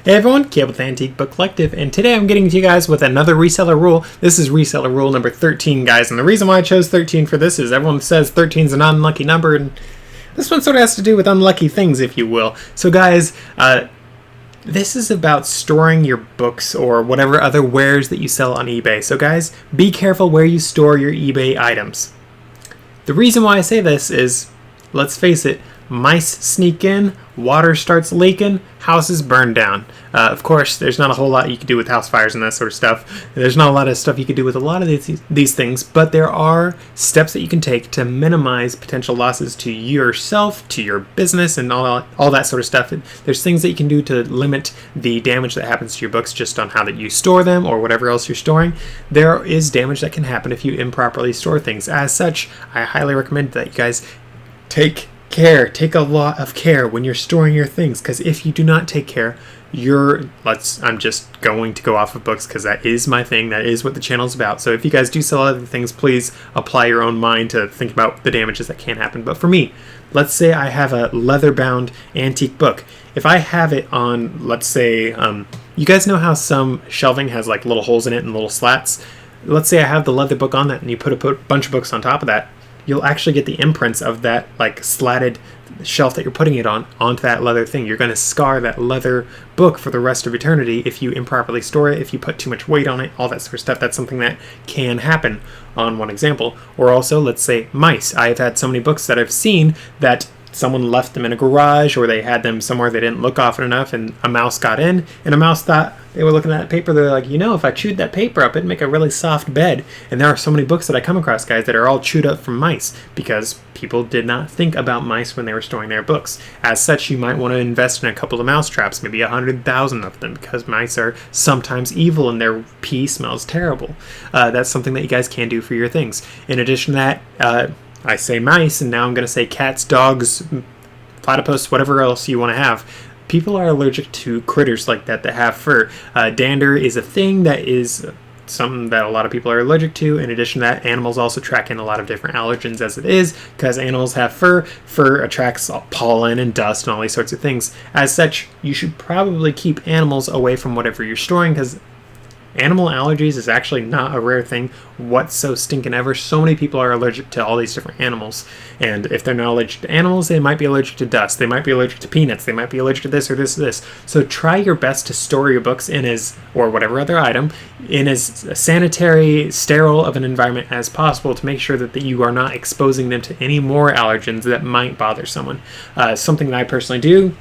Hey everyone, Caleb with Antique Book Collective, and today I'm getting to you guys with another reseller rule. This is reseller rule number 13, guys, and the reason why I chose 13 for this is everyone says 13 is an unlucky number, and this one sort of has to do with unlucky things, if you will. So guys, this is about storing your books or whatever other wares that you sell on eBay. So guys, be careful where you store your eBay items. The reason why I say this is, let's face it, mice sneak in, water starts leaking, houses burn down. Of course, there's not a whole lot you can do with house fires and that sort of stuff. There's not a lot of stuff you can do with a lot of these things, but there are steps that you can take to minimize potential losses to yourself, to your business, and all that sort of stuff. There's things that you can do to limit the damage that happens to your books just on how that you store them or whatever else you're storing. There is damage that can happen if you improperly store things. As such, I highly recommend that you guys take a lot of care when you're storing your things, because if you do not take care, I'm just going to go off of books because that is my thing, that is what the channel's about. So if you guys do sell other things, please apply your own mind to think about the damages that can happen. But for me, let's say I have a leather-bound antique book. If I have it on, let's say, you guys know how some shelving has like little holes in it and little slats? Let's say I have the leather book on that and you put a bunch of books on top of that. You'll actually get the imprints of that like slatted shelf that you're putting it on onto that leather thing. You're going to scar that leather book for the rest of eternity if you improperly store it, if you put too much weight on it, all that sort of stuff. That's something that can happen on one example. Or also, let's say mice. I've had so many books that I've seen that someone left them in a garage, or they had them somewhere they didn't look often enough, and a mouse got in, and a mouse thought, they were looking at that paper, they're like, if I chewed that paper up, it'd make a really soft bed. And there are so many books that I come across, guys, that are all chewed up from mice, because people did not think about mice when they were storing their books. As such, you might want to invest in a couple of mouse traps, maybe 100,000 of them, because mice are sometimes evil and their pee smells terrible. That's something that you guys can do for your things. In addition to that, I say mice, and now I'm going to say cats, dogs, platypus, whatever else you want to have. People are allergic to critters like that have fur. Dander is a thing that is something that a lot of people are allergic to. In addition to that, animals also track in a lot of different allergens as it is, because animals have fur. Fur attracts pollen and dust and all these sorts of things. As such, you should probably keep animals away from whatever you're storing, because animal allergies is actually not a rare thing so stinking ever. So many people are allergic to all these different animals. And if they're not allergic to animals, they might be allergic to dust. They might be allergic to peanuts. They might be allergic to this or this or this. So try your best to store your books or whatever other item, in as sanitary, sterile of an environment as possible to make sure that you are not exposing them to any more allergens that might bother someone. Something that I personally do,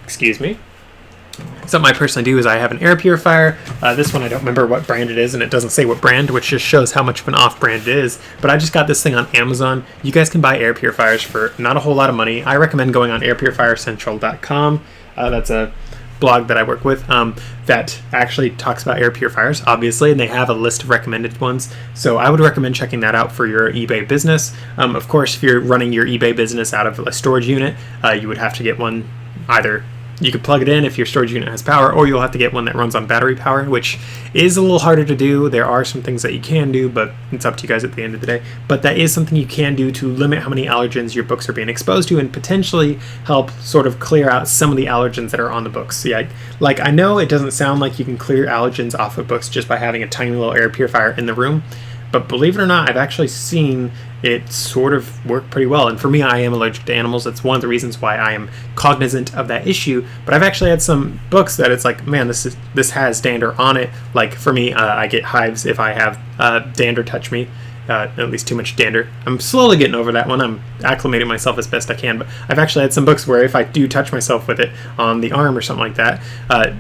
Something I personally do is I have an air purifier. This one I don't remember what brand it is, and it doesn't say what brand, which just shows how much of an off-brand it is. But I just got this thing on Amazon. You guys can buy air purifiers for not a whole lot of money. I recommend going on airpurifiercentral.com. That's a blog that I work with that actually talks about air purifiers, obviously, and they have a list of recommended ones. So I would recommend checking that out for your eBay business. Of course, if you're running your eBay business out of a storage unit, you would have to get one either. You could plug it in if your storage unit has power, or you'll have to get one that runs on battery power, which is a little harder to do. There are some things that you can do, but it's up to you guys at the end of the day. But that is something you can do to limit how many allergens your books are being exposed to, and potentially help sort of clear out some of the allergens that are on the books. Yeah, like I know it doesn't sound like you can clear allergens off of books just by having a tiny little air purifier in the room, but believe it or not, I've actually seen it sort of work pretty well. And for me, I am allergic to animals. That's one of the reasons why I am cognizant of that issue. But I've actually had some books that it's like, man, this has dander on it. Like for me, I get hives if I have dander touch me. At least too much dander. I'm slowly getting over that one. I'm acclimating myself as best I can, but I've actually had some books where if I do touch myself with it on the arm or something like that,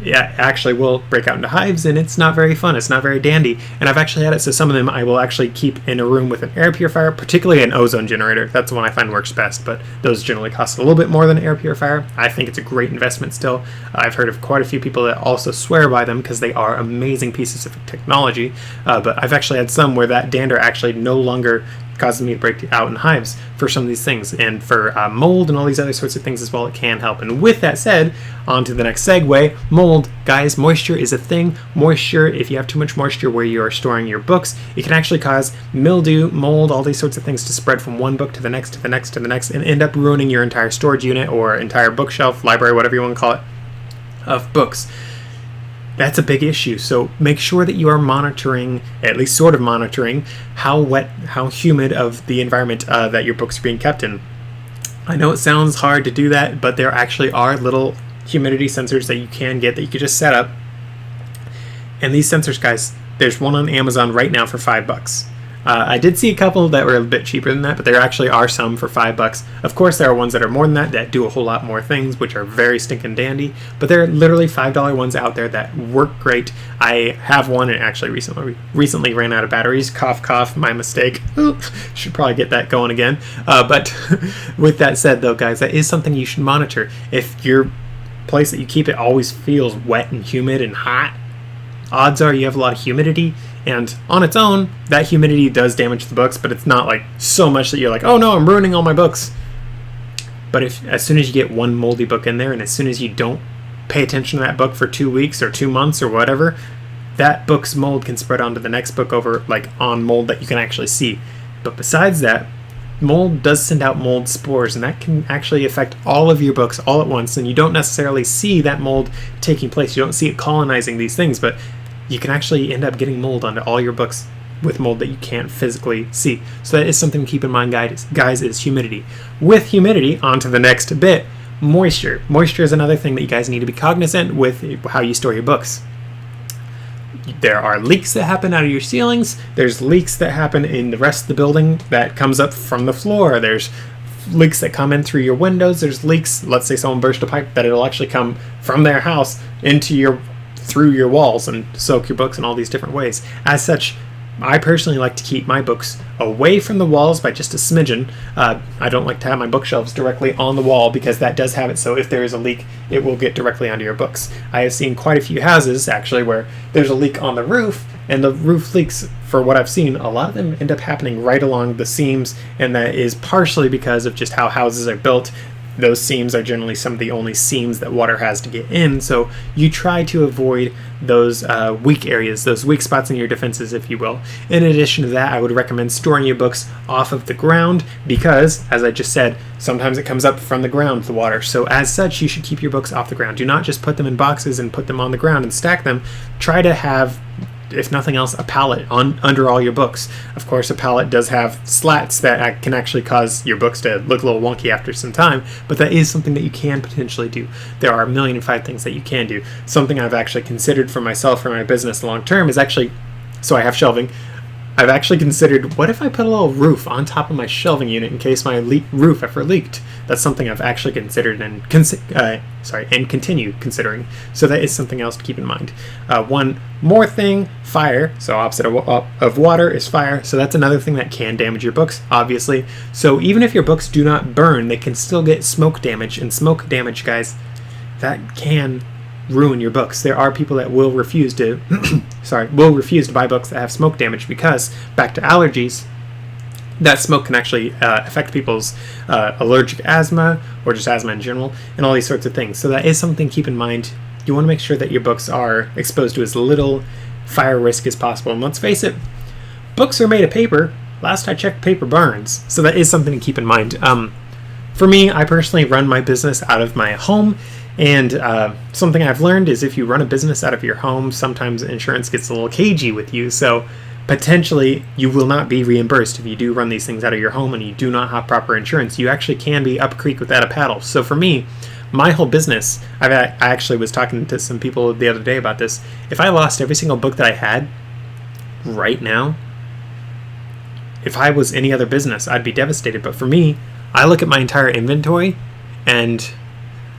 it actually will break out into hives, and it's not very fun. It's not very dandy. And I've actually had it so some of them I will actually keep in a room with an air purifier, particularly an ozone generator. That's the one I find works best, but those generally cost a little bit more than an air purifier. I think it's a great investment still. I've heard of quite a few people that also swear by them because they are amazing pieces of technology, but I've actually had some where that dander actually no longer causes me to break out in hives for some of these things, and for mold and all these other sorts of things as well. It can help. And with that said, on to the next segue. Mold, guys, moisture is a thing. Moisture, if you have too much moisture where you are storing your books, it can actually cause mildew, mold, all these sorts of things to spread from one book to the next, to the next, to the next, and end up ruining your entire storage unit or entire bookshelf, library, whatever you want to call it, of books. that's a big issue. So make sure that you are monitoring, at least sort of monitoring, how wet, how humid of the environment that your books are being kept in. I know it sounds hard to do that, but there actually are little humidity sensors that you can get that you could just set up. And these sensors, guys, there's one on Amazon right now for $5. I did see a couple that were a bit cheaper than that, but there actually are some for $5. Of course, there are ones that are more than that do a whole lot more things, which are very stinking dandy. But there are literally $5 ones out there that work great. I have one and actually recently ran out of batteries. Cough, cough, my mistake. Should probably get that going again. But with that said, though, guys, that is something you should monitor. If your place that you keep it always feels wet and humid and hot, odds are you have a lot of humidity. And on its own, that humidity does damage the books, but it's not like so much that you're like, oh no, I'm ruining all my books. But if as soon as you get one moldy book in there, and as soon as you don't pay attention to that book for 2 weeks or 2 months or whatever, that book's mold can spread onto the next book over, like on mold that you can actually see. But besides that, mold does send out mold spores, and that can actually affect all of your books all at once, and you don't necessarily see that mold taking place. You don't see it colonizing these things, but you can actually end up getting mold onto all your books with mold that you can't physically see. So that is something to keep in mind, guys, is humidity. With humidity, on to the next bit, moisture. Moisture is another thing that you guys need to be cognizant with how you store your books. There are leaks that happen out of your ceilings. There's leaks that happen in the rest of the building that comes up from the floor. There's leaks that come in through your windows. There's leaks, let's say someone burst a pipe, that it'll actually come from their house through your walls and soak your books in all these different ways. As such, I personally like to keep my books away from the walls by just a smidgen. I don't like to have my bookshelves directly on the wall because that does have it so if there is a leak, it will get directly onto your books. I have seen quite a few houses actually where there's a leak on the roof, and the roof leaks, for what I've seen, a lot of them end up happening right along the seams, and that is partially because of just how houses are built. Those seams are generally some of the only seams that water has to get in, so you try to avoid those weak areas, those weak spots in your defenses, if you will. In addition to that, I would recommend storing your books off of the ground because, as I just said, sometimes it comes up from the ground, the water. So as such, you should keep your books off the ground. Do not just put them in boxes and put them on the ground and stack them. Try to have, if nothing else, a pallet under all your books. Of course, a pallet does have slats that can actually cause your books to look a little wonky after some time, but that is something that you can potentially do. There are 1,000,005 things that you can do. Something I've actually considered for myself, for my business long term, is actually, so I have shelving, I've actually considered, what if I put a little roof on top of my shelving unit in case my roof ever leaked? That's something I've actually considered and continue considering. So that is something else to keep in mind. One more thing, fire. So opposite of water is fire. So that's another thing that can damage your books, obviously. So even if your books do not burn, they can still get smoke damage. And smoke damage, guys, that can ruin your books. There are people that will refuse to buy books that have smoke damage because, back to allergies, that smoke can actually affect people's allergic asthma or just asthma in general and all these sorts of things. So that is something to keep in mind. You want to make sure that your books are exposed to as little fire risk as possible. And let's face it, books are made of paper. Last I checked, paper burns. So that is something to keep in mind. For me, I personally run my business out of my home. And something I've learned is if you run a business out of your home, sometimes insurance gets a little cagey with you. So potentially you will not be reimbursed if you do run these things out of your home and you do not have proper insurance. You actually can be up creek without a paddle. So for me, my whole business, I actually was talking to some people the other day about this. If I lost every single book that I had right now, if I was any other business, I'd be devastated. But for me, I look at my entire inventory and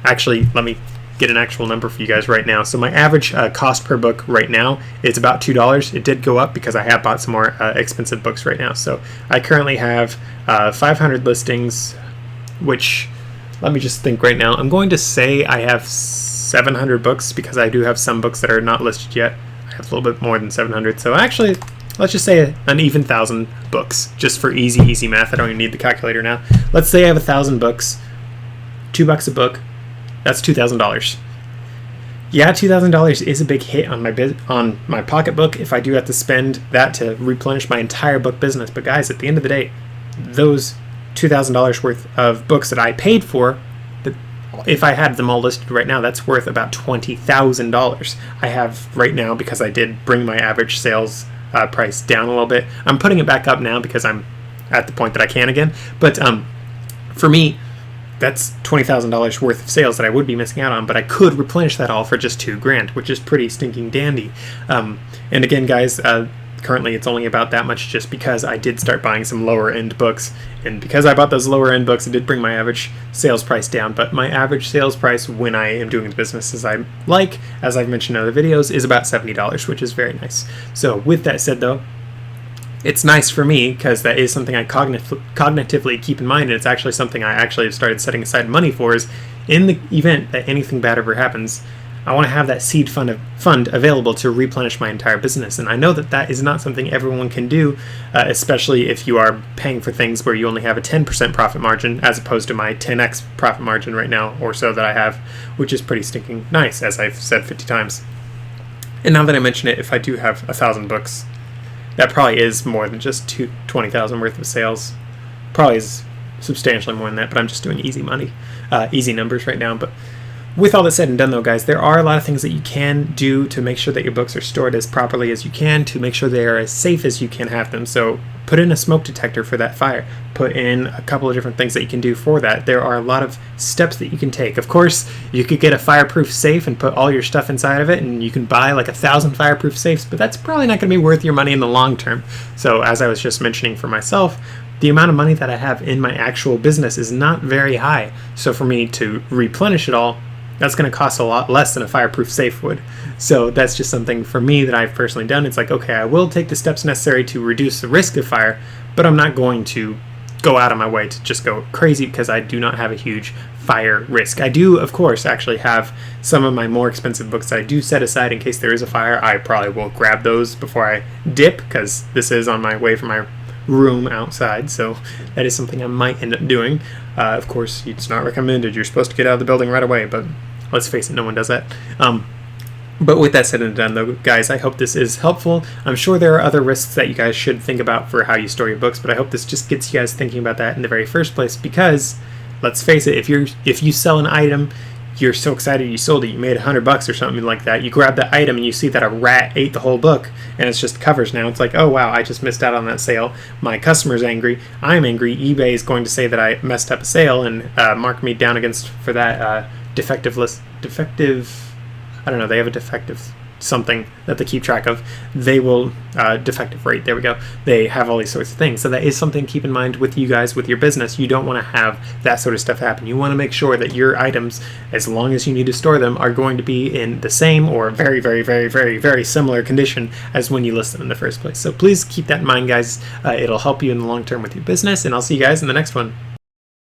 actually, let me get an actual number for you guys right now. So my average cost per book right now is about $2. It did go up because I have bought some more expensive books right now. So I currently have 500 listings, which, let me just think right now. I'm going to say I have 700 books because I do have some books that are not listed yet. I have a little bit more than 700. So actually, let's just say an even 1,000 books, just for easy math. I don't even need the calculator now. Let's say I have 1,000 books, $2 a book. That's $2,000. Yeah, $2,000 is a big hit on my pocketbook if I do have to spend that to replenish my entire book business. But guys, at the end of the day, those $2,000 worth of books that I paid for, if I had them all listed right now, that's worth about $20,000. I have right now, because I did bring my average sales price down a little bit. I'm putting it back up now because I'm at the point that I can again. But for me, that's $20,000 worth of sales that I would be missing out on, but I could replenish that all for just $2,000, which is pretty stinking dandy. And again, guys, currently it's only about that much just because I did start buying some lower end books, and because I bought those lower end books, it did bring my average sales price down. But my average sales price when I am doing the business as I like, as I've mentioned in other videos, is about $70, which is very nice. So with that said though, it's nice for me because that is something I cognitively keep in mind, and it's actually something I actually have started setting aside money for, is in the event that anything bad ever happens, I want to have that seed fund available to replenish my entire business. And I know that that is not something everyone can do, especially if you are paying for things where you only have a 10% profit margin as opposed to my 10x profit margin right now or so that I have, which is pretty stinking nice, as I've said 50 times. And now that I mention it, if I do have 1,000 books, that probably is more than just $20,000 worth of sales. Probably is substantially more than that, but I'm just doing easy money, easy numbers right now. But with all that said and done though, guys, there are a lot of things that you can do to make sure that your books are stored as properly as you can, to make sure they are as safe as you can have them. So put in a smoke detector for that fire. Put in a couple of different things that you can do for that. There are a lot of steps that you can take. Of course, you could get a fireproof safe and put all your stuff inside of it, and you can buy like 1,000 fireproof safes, but that's probably not going to be worth your money in the long term. So as I was just mentioning for myself, the amount of money that I have in my actual business is not very high. So for me to replenish it all, that's going to cost a lot less than a fireproof safe would. So that's just something for me that I've personally done. It's like, okay, I will take the steps necessary to reduce the risk of fire, but I'm not going to go out of my way to just go crazy because I do not have a huge fire risk. I do, of course, actually have some of my more expensive books that I do set aside in case there is a fire. I probably will grab those before I dip because this is on my way from my room outside, so that is something I might end up doing. Of course, it's not recommended. You're supposed to get out of the building right away, but let's face it, no one does that. But with that said and done, though, guys, I hope this is helpful. I'm sure there are other risks that you guys should think about for how you store your books, but I hope this just gets you guys thinking about that in the very first place, because let's face it, if you sell an item, you're so excited you sold it, you made $100 or something like that, you grab the item and you see that a rat ate the whole book and it's just covers now. It's like, oh wow, I just missed out on that sale. My customer's angry, I'm angry, eBay is going to say that I messed up a sale and mark me down for that defective, I don't know, they have a defective something that they keep track of. They will, defective rate, there we go. They have all these sorts of things. So that is something to keep in mind with you guys, with your business. You don't want to have that sort of stuff happen. You want to make sure that your items, as long as you need to store them, are going to be in the same or very, very, very, very, very similar condition as when you list them in the first place. So please keep that in mind, guys. It'll help you in the long term with your business, and I'll see you guys in the next one.